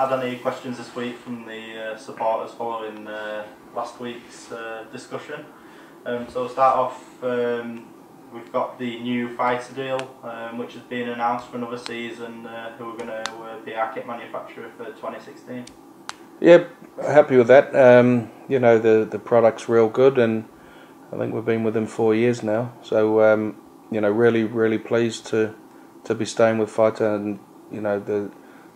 had any questions this week from the supporters following last week's discussion. So we'll start off, we've got the new fighter deal which has been announced for another season, who are going to be our kit manufacturer for 2016. Yeah, happy with that. You know, the product's real good, and I think we've been with them 4 years now. So you know, really pleased to be staying with Fighter, and you know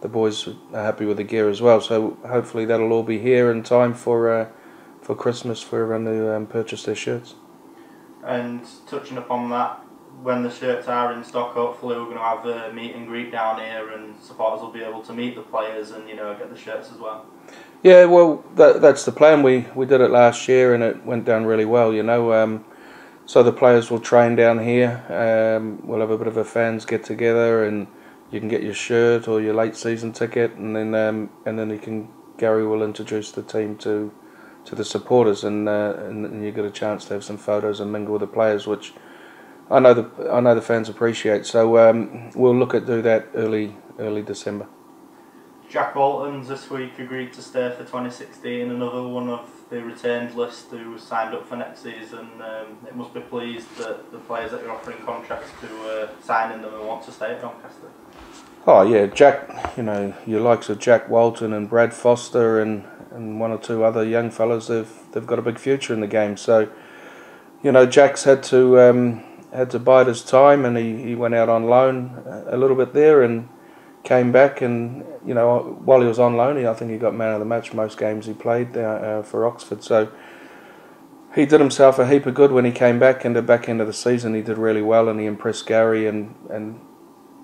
the boys are happy with the gear as well. So hopefully that'll all be here in time for Christmas for everyone to purchase their shirts. And touching upon that, when the shirts are in stock, hopefully we're going to have a meet and greet down here, and supporters will be able to meet the players and, you know, get the shirts as well. Yeah, well, that's the plan. We did it last year and it went down really well, you know. So the players will train down here. We'll have a bit of a fans get together, and you can get your shirt or your late season ticket, and then Gary will introduce the team to the supporters, and you get a chance to have some photos and mingle with the players, which I know the fans appreciate. So we'll look at do that early December. Jack Walton's this week agreed to stay for 2016, another one of the retained list who was signed up for next season. It must be pleased that the players that you're offering contracts to signing them and want to stay at Doncaster. Oh yeah, Jack, you know, your likes of Jack Walton and Brad Foster and one or two other young fellas, they've got a big future in the game. So, you know, Jack's had to bide his time, and he went out on loan a little bit there and came back, and you know, while he was on loan, I think he got man of the match most games he played for Oxford. So he did himself a heap of good when he came back, and the back end of the season he did really well, and he impressed Gary and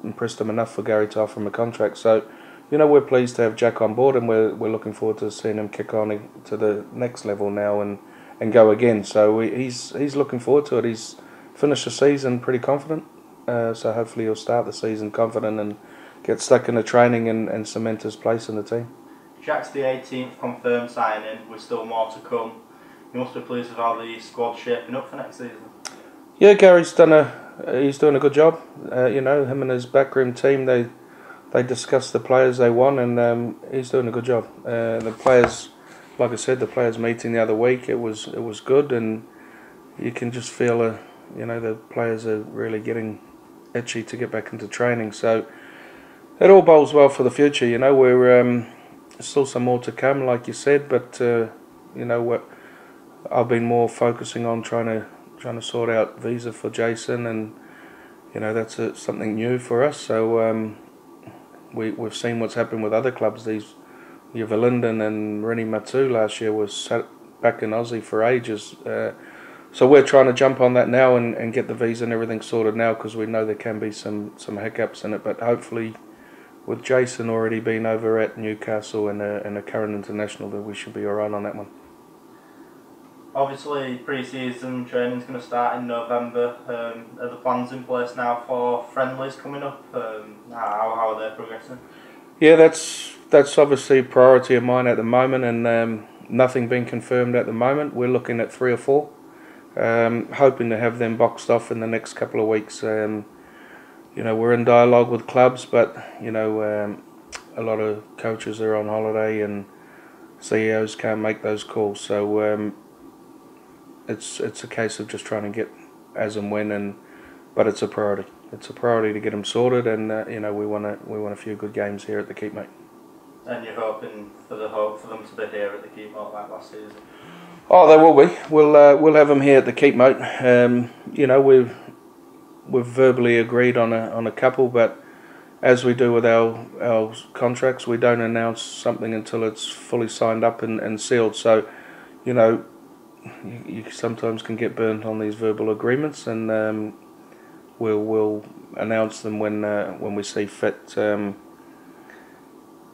impressed him enough for Gary to offer him a contract. So, you know, we're pleased to have Jack on board, and we're looking forward to seeing him kick on to the next level now and go again. So he's looking forward to it. He's finished the season pretty confident, so hopefully he'll start the season confident and get stuck in the training and cement his place in the team. Jack's the 18th confirmed signing, with still more to come. You must be pleased with how the squad's shaping up for next season. Yeah, Gary's doing a good job. You know, him and his backroom team, they discuss the players they want, and he's doing a good job. The players, like I said, the players meeting the other week, it was good, and you can just feel you know, the players are really getting itchy to get back into training. So it all bodes well for the future. You know, we're still some more to come, like you said, but you know, I've been more focusing on trying to sort out visa for Jason, and you know, that's something new for us. So we've seen what's happened with other clubs. Your Linden and Rini Matu last year was sat back in Aussie for ages. So we're trying to jump on that now and get the visa and everything sorted now, because we know there can be some hiccups in it. But hopefully, with Jason already being over at Newcastle and a current international, that we should be alright on that one. Obviously, pre-season training's going to start in November. Are the plans in place now for friendlies coming up? How are they progressing? Yeah, that's obviously a priority of mine at the moment, and nothing being confirmed at the moment. We're looking at 3 or 4. Hoping to have them boxed off in the next couple of weeks. You know, we're in dialogue with clubs, but you know, a lot of coaches are on holiday and CEOs can't make those calls. So it's a case of just trying to get as and when, but it's a priority. It's a priority to get them sorted, and you know, we want a few good games here at the Keepmate. And you're hoping for them to be here at the Keepmate like last season? Oh, they will be. We'll have them here at the Keepmate. You know, we've verbally agreed on a couple, but as we do with our contracts, we don't announce something until it's fully signed up and sealed. So, you know, you sometimes can get burnt on these verbal agreements, and we'll announce them when we see fit.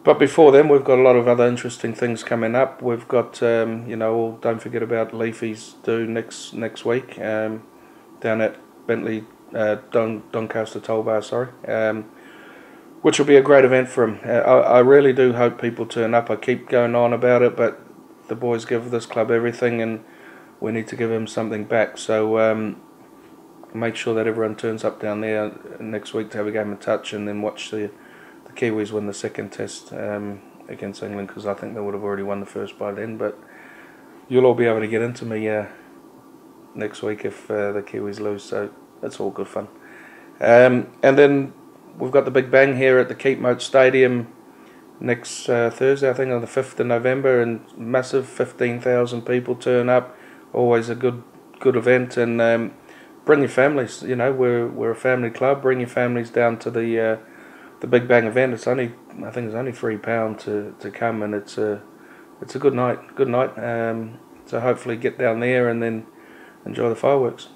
But before then, we've got a lot of other interesting things coming up. We've got, you know, don't forget about Leafy's do next week down at Bentley, Doncaster Toll Bar, sorry, which will be a great event for them. I really do hope people turn up. I keep going on about it, but the boys give this club everything, and we need to give them something back. So make sure that everyone turns up down there next week to have a game of touch, and then watch the Kiwis win the second test against England, because I think they would have already won the first by then. But you'll all be able to get into me next week if the Kiwis lose, so that's all good fun. And then we've got the big bang here at the Keepmoat Stadium next Thursday, I think on the 5th of November, and massive 15,000 people turn up. Always a good event, and bring your families. You know, we're a family club. Bring your families down to the big bang event. I think it's only £3 to come, and it's a good night. So hopefully get down there and then enjoy the fireworks.